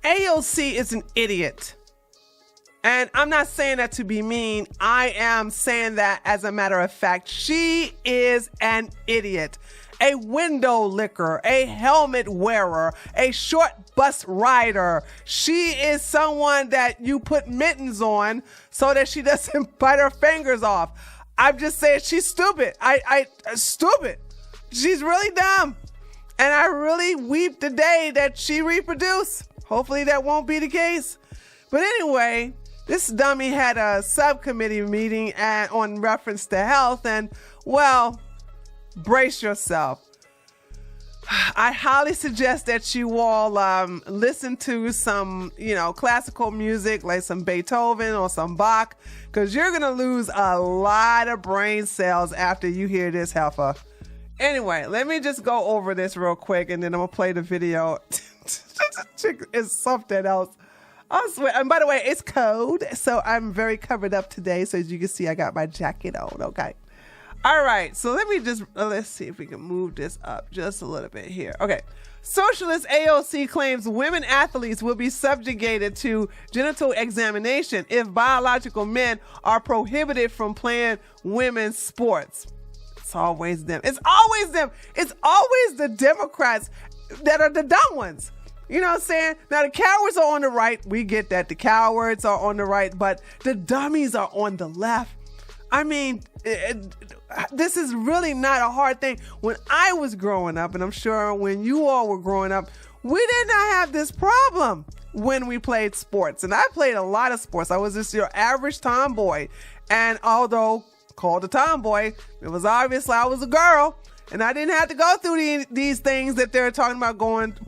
AOC is an idiot. And I'm not saying that to be mean. I am saying that as a matter of fact. She is an idiot. A window licker, a helmet wearer, a short bus rider. She is someone that you put mittens on so that she doesn't bite her fingers off. I'm just saying she's stupid. Stupid. She's really dumb. And I really weep the day that she reproduced. Hopefully that won't be the case. But anyway, this dummy had a subcommittee meeting on reference to health, and well, brace yourself. I highly suggest that you all listen to some, classical music like some Beethoven or some Bach, because you're going to lose a lot of brain cells after you hear this heifer. Anyway, let me just go over this real quick, and then I'm going to play the video. Chick is something else. I swear. And by the way, it's cold, so I'm very covered up today. So as you can see, I got my jacket on. Okay. All right. So let's see if we can move this up just a little bit here. Okay. Socialist AOC claims women athletes will be subjugated to genital examination if biological men are prohibited from playing women's sports. It's always them. It's always them. It's always the Democrats that are the dumb ones. You know what I'm saying? Now, the cowards are on the right. We get that. The cowards are on the right, but the dummies are on the left. I mean, this is really not a hard thing. When I was growing up, and I'm sure when you all were growing up, we did not have this problem when we played sports. And I played a lot of sports. I was just your average tomboy. And although called a tomboy, it was obviously I was a girl. And I didn't have to go through these things that they're talking about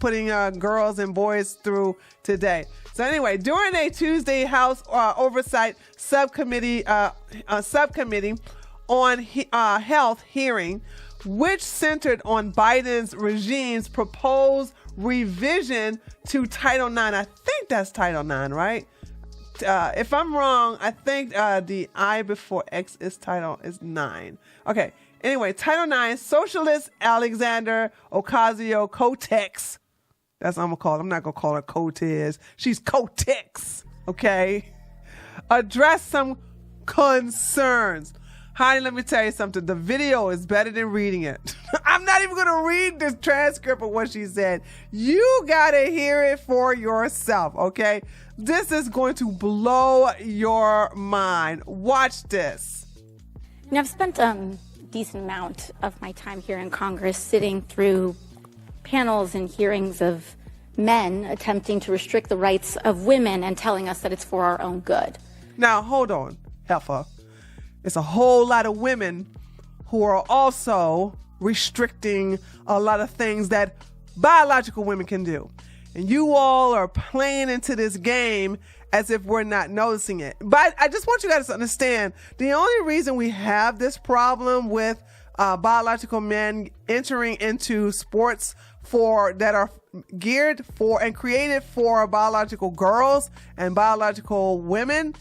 putting girls and boys through today. So anyway, during a Tuesday House Oversight Subcommittee on Health hearing, which centered on Biden's regime's proposed revision to Title IX. I think that's Title IX, right? If I'm wrong, I think the I before X is 9. Okay. Anyway, Title IX, Socialist Alexandria Ocasio-Cortez. That's what I'm going to call her. I'm not going to call her Cortez. She's Cortex, okay? Address some concerns. Honey, let me tell you something. The video is better than reading it. I'm not even going to read the transcript of what she said. You got to hear it for yourself, okay? This is going to blow your mind. Watch this. I've spent decent amount of my time here in Congress sitting through panels and hearings of men attempting to restrict the rights of women and telling us that it's for our own good. Now, hold on, heifer. It's a whole lot of women who are also restricting a lot of things that biological women can do. And you all are playing into this game as if we're not noticing it. But I just want you guys to understand, the only reason we have this problem with biological men entering into sports that are geared for and created for biological girls and biological women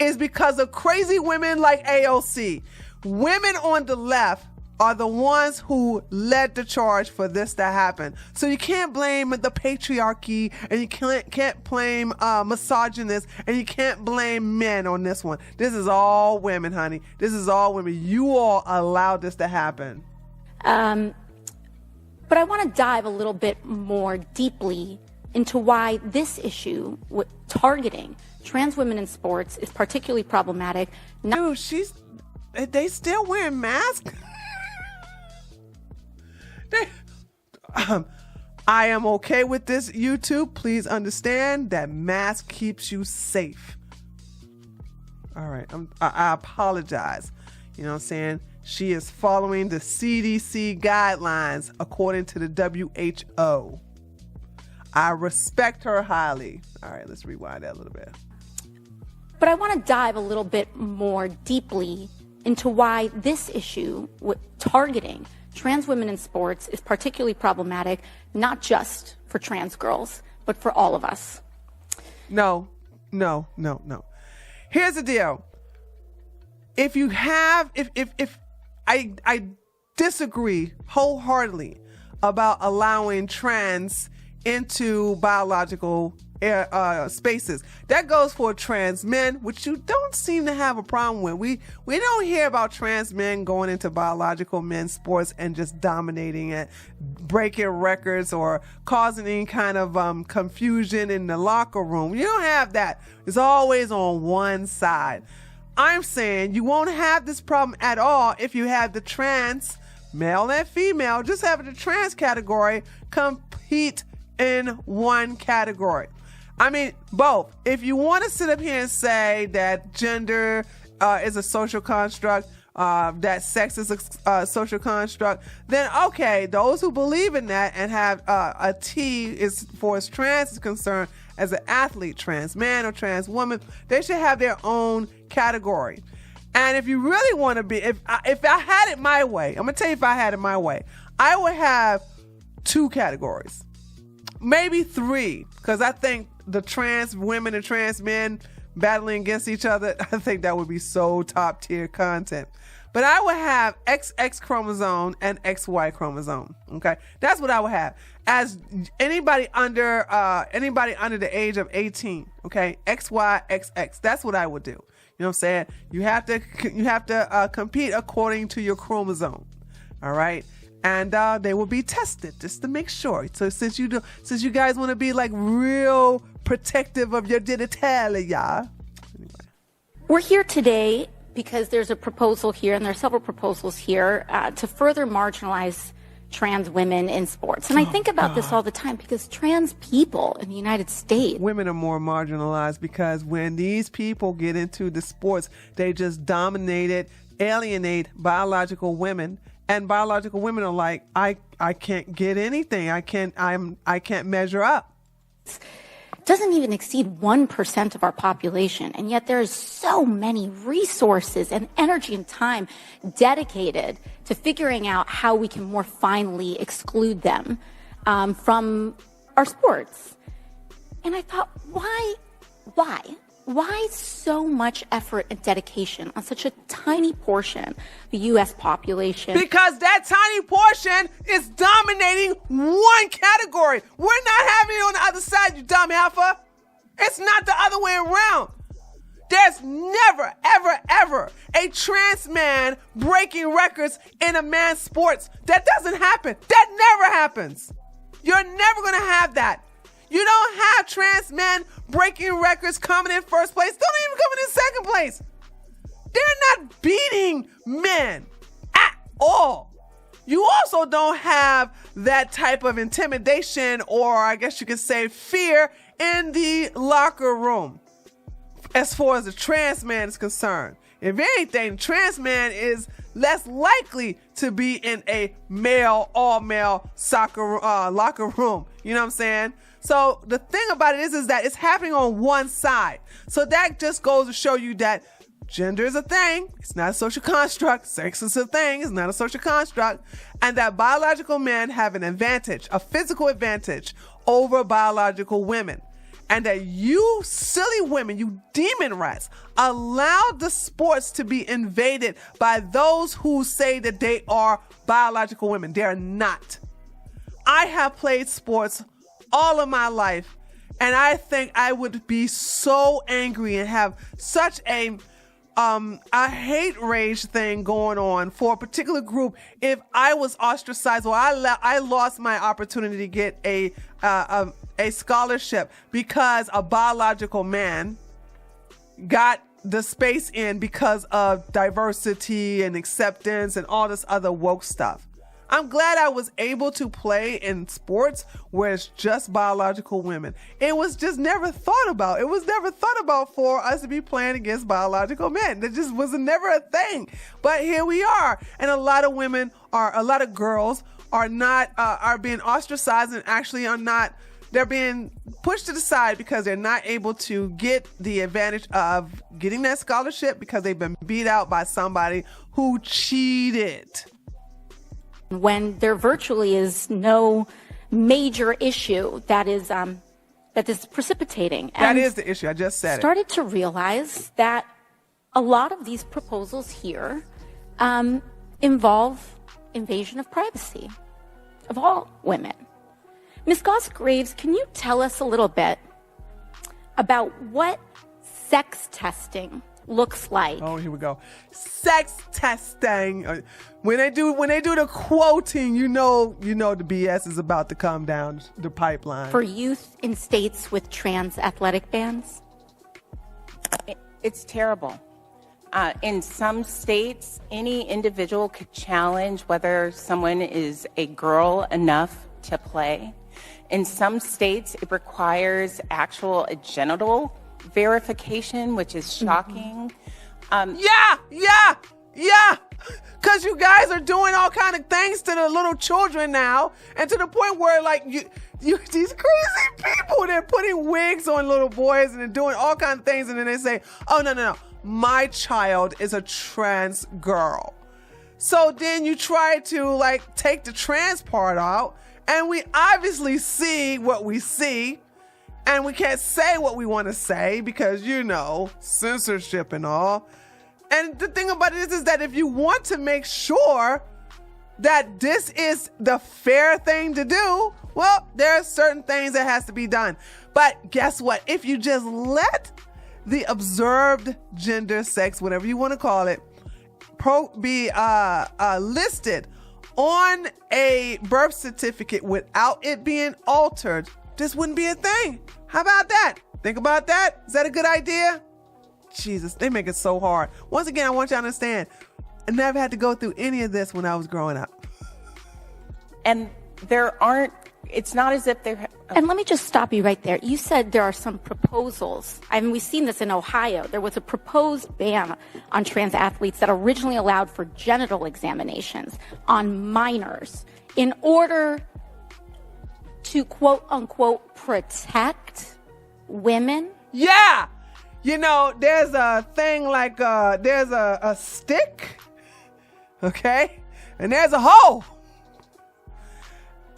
is because of crazy women like AOC. Women on the left are the ones who led the charge for this to happen. So you can't blame the patriarchy, and you can't blame misogynists, and you can't blame men on this one. This is all women, honey. This is all women. You all allowed this to happen. But I want to dive a little bit more deeply into why this issue with targeting trans women in sports is particularly problematic. Dude, they still wearing masks? I am okay with this, YouTube. Please understand that mask keeps you safe. All right. I apologize. You know what I'm saying? She is following the CDC guidelines according to the WHO. I respect her highly. All right, let's rewind that a little bit. But I want to dive a little bit more deeply into why this issue with targeting trans women in sports is particularly problematic, not just for trans girls, but for all of us. No. Here's the deal. If I disagree wholeheartedly about allowing trans into biological spaces. That goes for trans men, which you don't seem to have a problem with. We don't hear about trans men going into biological men's sports and just dominating it, breaking records or causing any kind of confusion in the locker room. You don't have that. It's always on one side. I'm saying you won't have this problem at all if you have the trans, male and female, just having the trans category compete in one category. I mean, both. If you want to sit up here and say that gender is a social construct, that sex is a social construct, then okay, those who believe in that and have a T is for as trans is concerned, as an athlete, trans man or trans woman, they should have their own category. And if you really want to be, if I had it my way, I'm gonna tell you, if I had it my way, I would have 2 categories, maybe 3, because I think the trans women and trans men battling against each other, I think that would be so top tier content. But I would have XX chromosome and XY chromosome. Okay, that's what I would have. As anybody under the age of 18. Okay, XY XX. That's what I would do. You know what I'm saying? You have to compete according to your chromosome. All right. And they will be tested just to make sure. So since you guys want to be like real protective of your genitalia. Anyway. We're here today because there's a proposal here, and there are several proposals here to further marginalize trans women in sports. And I think about this all the time because trans people in the United States. Women are more marginalized because when these people get into the sports, they just dominate it, alienate biological women. And biological women are like, I can't get anything. I can't measure up. Doesn't even exceed 1% of our population, and yet there is so many resources and energy and time dedicated to figuring out how we can more finely exclude them from our sports. And I thought, why so much effort and dedication on such a tiny portion of the U.S. population? Because that tiny portion is dominating one category. We're not having it on the other side, you dumb heifer. It's not the other way around. There's never, ever, ever a trans man breaking records in a man's sports. That doesn't happen. That never happens. You're never going to have that. You don't have trans men breaking records, coming in first place, don't even coming in second place. They're not beating men at all. You also don't have that type of intimidation, or I guess you could say fear, in the locker room as far as the trans man is concerned. If anything, trans man is less likely to be in a all-male soccer locker room. You know what I'm saying? So the thing about it is that it's happening on one side. So that just goes to show you that gender is a thing. It's not a social construct. Sex is a thing. It's not a social construct. And that biological men have an advantage, a physical advantage over biological women. And that you silly women, you demon rats, allowed the sports to be invaded by those who say that they are biological women. They are not. I have played sports all of my life, and I think I would be so angry and have such a hate rage thing going on for a particular group if I was ostracized or I lost my opportunity to get a scholarship because a biological man got the space in because of diversity and acceptance and all this other woke stuff. I'm glad I was able to play in sports where it's just biological women. It was just never thought about. It was never thought about for us to be playing against biological men. That just was never a thing. But here we are. And a lot of girls are not, are being ostracized and actually are not, they're being pushed to the side because they're not able to get the advantage of getting that scholarship because they've been beat out by somebody who cheated. When there virtually is no major issue that is precipitating. That is the issue. I just said started to realize that a lot of these proposals here involve invasion of privacy of all women. Ms. Goss-Graves, can you tell us a little bit about what sex testing looks like. Oh, here we go. Sex testing. When they do the quoting, you know the BS is about to come down the pipeline. For youth in states with trans athletic bans? It's terrible. In some states, any individual could challenge whether someone is a girl enough to play. In some states, it requires actual genital verification, which is shocking. Yeah. Because you guys are doing all kind of things to the little children now, and to the point where, like, you these crazy people, they're putting wigs on little boys and they're doing all kinds of things, and then they say, oh, no, my child is a trans girl. So then you try to, like, take the trans part out, and we obviously see what we see, and we can't say what we want to say because, censorship and all. And the thing about it is that if you want to make sure that this is the fair thing to do, well, there are certain things that has to be done. But guess what? If you just let the observed gender, sex, whatever you want to call it, be listed on a birth certificate without it being altered, this wouldn't be a thing. How about that? Think about that. Is that a good idea? Jesus, they make it so hard. Once again, I want you to understand, I never had to go through any of this when I was growing up. And it's not as if they're... And let me just stop you right there. You said there are some proposals. I mean, we've seen this in Ohio. There was a proposed ban on trans athletes that originally allowed for genital examinations on minors in order to, quote unquote, protect women. Yeah. There's a thing like, there's a stick, okay? And there's a hole.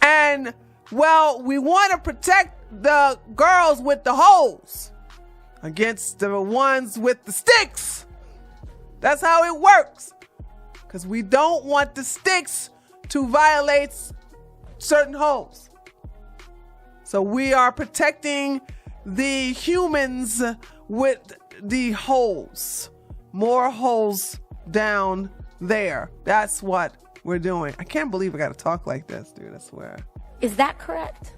And, well, we want to protect the girls with the holes against the ones with the sticks. That's how it works. Because we don't want the sticks to violate certain holes. So we are protecting the humans with the holes. More holes down there. That's what we're doing. I can't believe I got to talk like this, dude. I swear. Is that correct?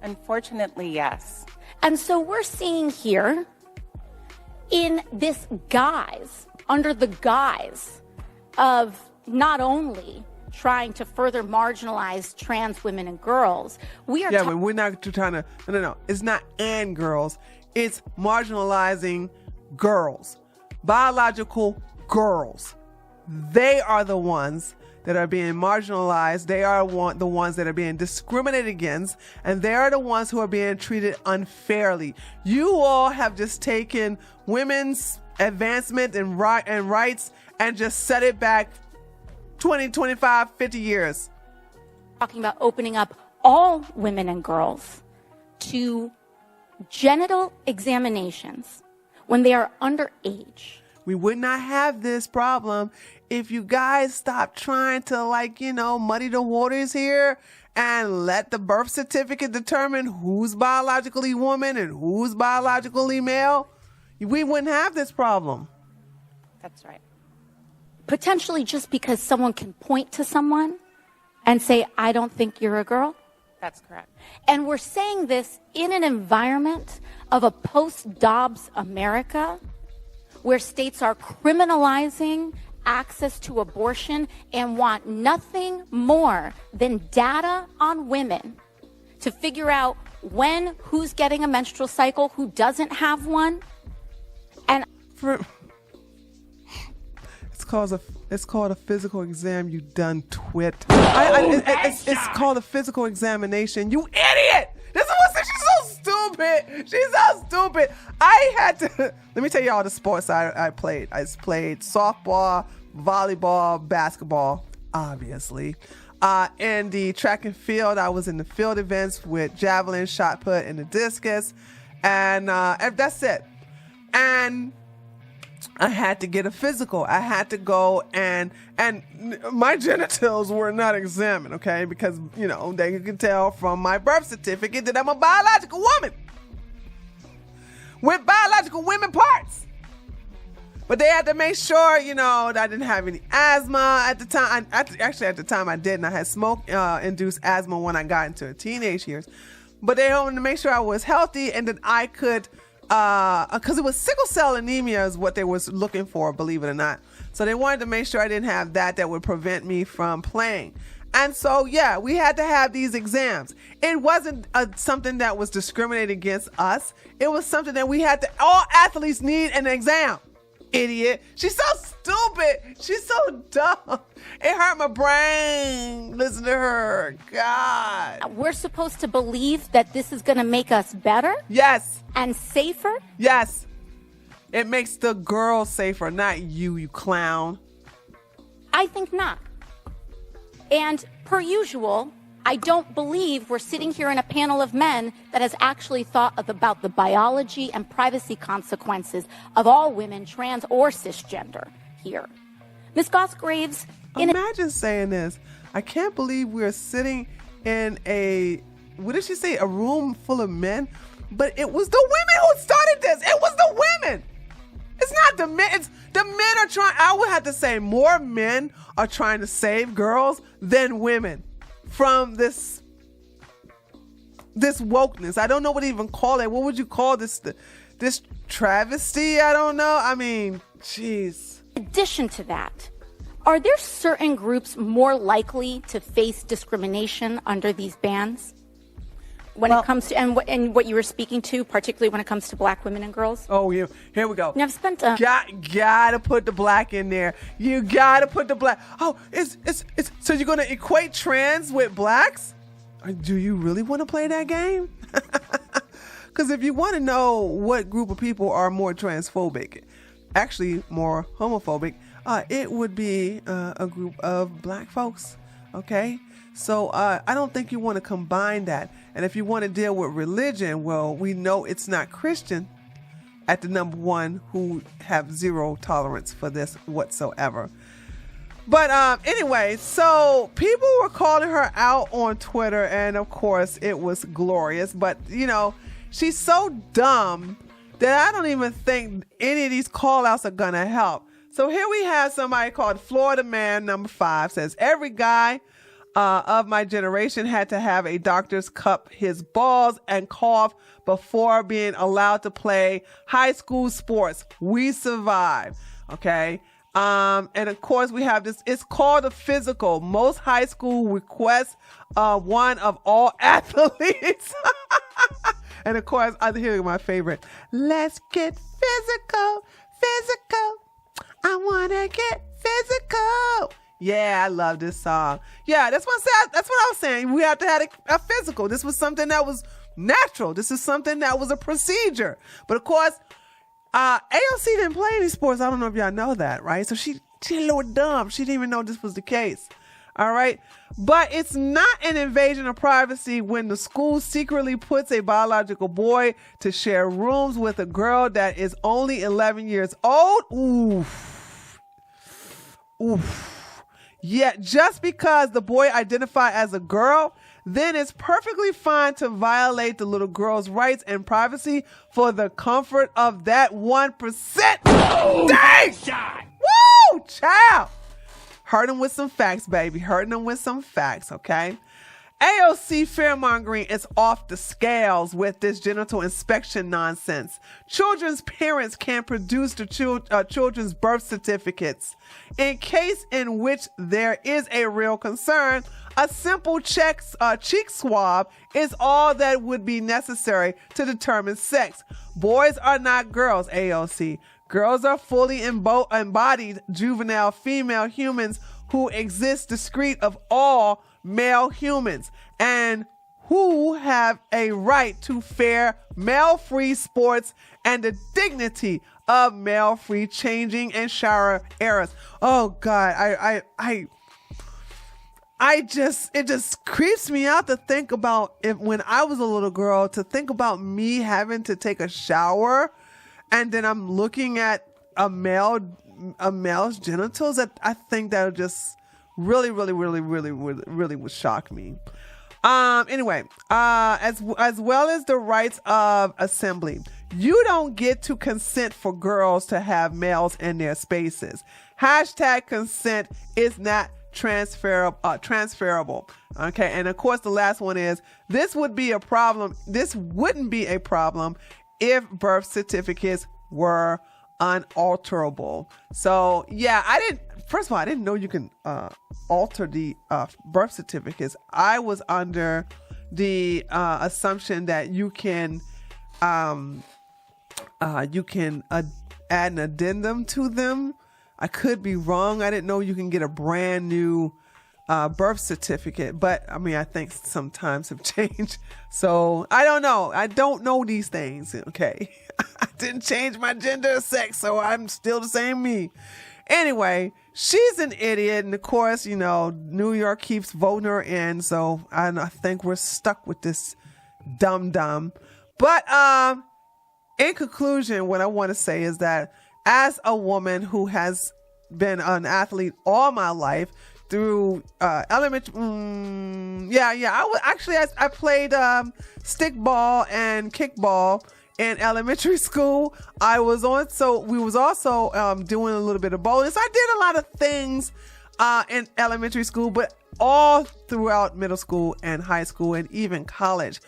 Unfortunately, yes. And so we're seeing here, in this guise, under the guise of not only trying to further marginalize trans women and girls, we are... Yeah, but we're not trying to... No. It's not and girls. It's marginalizing girls. Biological girls. They are the ones that are being marginalized. They are the ones that are being discriminated against, and they are the ones who are being treated unfairly. You all have just taken women's advancement and rights and just set it back 20, 25, 50 years. Talking about opening up all women and girls to genital examinations when they are underage. We would not have this problem if you guys stop trying to, muddy the waters here and let the birth certificate determine who's biologically woman and who's biologically male. We wouldn't have this problem. That's right. Potentially just because someone can point to someone and say, I don't think you're a girl. That's correct. And we're saying this in an environment of a post-Dobbs America where states are criminalizing access to abortion and want nothing more than data on women to figure out who's getting a menstrual cycle, who doesn't have one. And it's called a physical exam, you done twit. It's called a physical examination, you idiot! This is what she's so stupid. She's so stupid. I had to, let me tell you all the sports I played. I played softball, volleyball, basketball, obviously. In the track and field, I was in the field events with javelin, shot put, and the discus. And that's it. And I had to get a physical. I had to go and my genitals were not examined, okay? Because, they can tell from my birth certificate that I'm a biological woman. with biological women parts. But they had to make sure, that I didn't have any asthma at the time. Actually, at the time I didn't. I had smoke-induced asthma when I got into teenage years. But they wanted to make sure I was healthy and that I could, because it was sickle cell anemia is what they was looking for, believe it or not. So they wanted to make sure I didn't have that would prevent me from playing. And so, yeah, we had to have these exams. It wasn't something that was discriminated against us. It was something that we had to, all athletes need an exam. Idiot. She's so stupid. She's so dumb. It hurt my brain. Listen to her. God. We're supposed to believe that this is going to make us better? Yes. And safer? Yes. It makes the girl safer, not you clown. I think not. And per usual, I don't believe we're sitting here in a panel of men that has actually thought about the biology and privacy consequences of all women, trans or cisgender here. Ms. Goss-Graves... Imagine saying this. I can't believe we're sitting in what did she say, a room full of men? But it was the women who started this. It was the women. It's not the men. It's the men are trying. I would have to say more men are trying to save girls than women from this wokeness. I don't know what to even call it. What would you call this? This travesty? I don't know. I mean, jeez. In addition to that, are there certain groups more likely to face discrimination under these bans? When it comes to, and what you were speaking to, particularly when it comes to black women and girls? Oh, yeah. Here we go. And I've spent gotta put the black in there. You gotta put the black. Oh, it's so you're gonna equate trans with blacks? Or do you really want to play that game? Because if you want to know what group of people are more transphobic, actually more homophobic, it would be a group of black folks. Okay. So I don't think you want to combine that. And if you want to deal with religion, well, we know it's not Christian at the number one who have zero tolerance for this whatsoever. But anyway, so people were calling her out on Twitter, and of course it was glorious. But, she's so dumb that I don't even think any of these call outs are going to help. So here we have somebody called Florida Man number 5 says, every guy of my generation had to have a doctor's cup his balls and cough before being allowed to play high school sports. We survived. Okay. And of course we have this, it's called a physical. Most high school requests one of all athletes. And of course, here's my favorite. Let's get physical. I want to get physical. Yeah, I love this song. Yeah, that's what I was saying. We have to have a physical. This was something that was natural. This is something that was a procedure. But of course, AOC didn't play any sports. I don't know if y'all know that, right? So she's a little dumb. She didn't even know this was the case. All right. But it's not an invasion of privacy when the school secretly puts a biological boy to share rooms with a girl that is only 11 years old. Oof. Yet just because the boy identified as a girl, then it's perfectly fine to violate the little girl's rights and privacy for the comfort of that 1%. Oh, dang! Shot. Woo! Child! Hurt him with some facts, baby. Hurting them with some facts, okay? AOC fearmongering is off the scales with this genital inspection nonsense. Children's parents can produce the children's birth certificates. In case in which there is a real concern, a simple cheek swab is all that would be necessary to determine sex. Boys are not girls, AOC. Girls are fully embodied juvenile female humans who exist discrete of all male humans and who have a right to fair male-free sports and the dignity of male-free changing and shower eras. Oh God, it just creeps me out to think about when I was a little girl, to think about me having to take a shower and then I'm looking at a male's genitals. I think that would just really would shock me. Anyway, as well as the rights of assembly. You don't get to consent for girls to have males in their spaces. Hashtag consent is not transferable. Okay. And of course, the last one is this wouldn't be a problem if birth certificates were unalterable. So yeah, first of all, I didn't know you can alter the birth certificates. I was under the assumption that you can add an addendum to them. I could be wrong. I didn't know you can get a brand new birth certificate, but I mean, I think some times have changed. So I don't know. I don't know these things. Okay. I didn't change my gender or sex, so I'm still the same me. Anyway, she's an idiot. And of course, New York keeps voting her in. So I think we're stuck with this dumb. But in conclusion, what I want to say is that as a woman who has been an athlete all my life through elementary, I played stickball and kickball in elementary school. We was also doing a little bit of bowling. So I did a lot of things in elementary school, but all throughout middle school and high school and even college.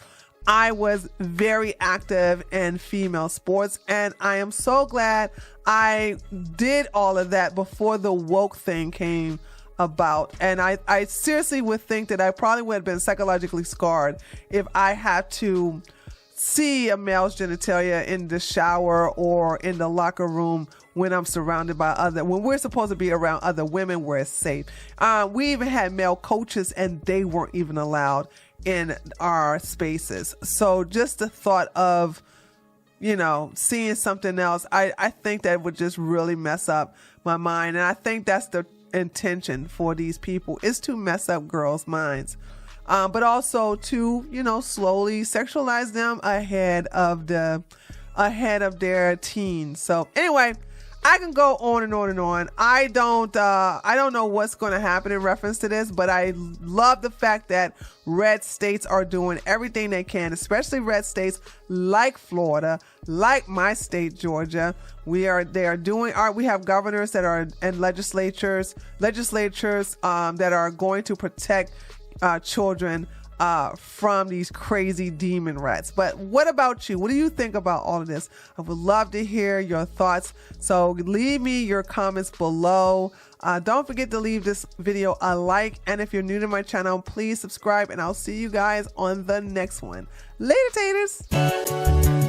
I was very active in female sports, and I am so glad I did all of that before the woke thing came about. And I seriously would think that I probably would have been psychologically scarred if I had to see a male's genitalia in the shower or in the locker room when I'm surrounded by when we're supposed to be around other women where it's safe. We even had male coaches, and they weren't even allowed in our spaces. So just the thought of, seeing something else, I think that would just really mess up my mind. And I think that's the intention for these people, is to mess up girls' minds. But also to, slowly sexualize them ahead of their teens. So anyway, I can go on and on and on. I don't know what's going to happen in reference to this, but I love the fact that red states are doing everything they can, especially red states like Florida, like my state, Georgia. We have governors that are in legislatures that are going to protect children from these crazy demon rats. But what about you? What do you think about all of this? I would love to hear your thoughts. So leave me your comments below. Don't forget to leave this video a like. And if you're new to my channel, please subscribe, and I'll see you guys on the next one. Later, taters.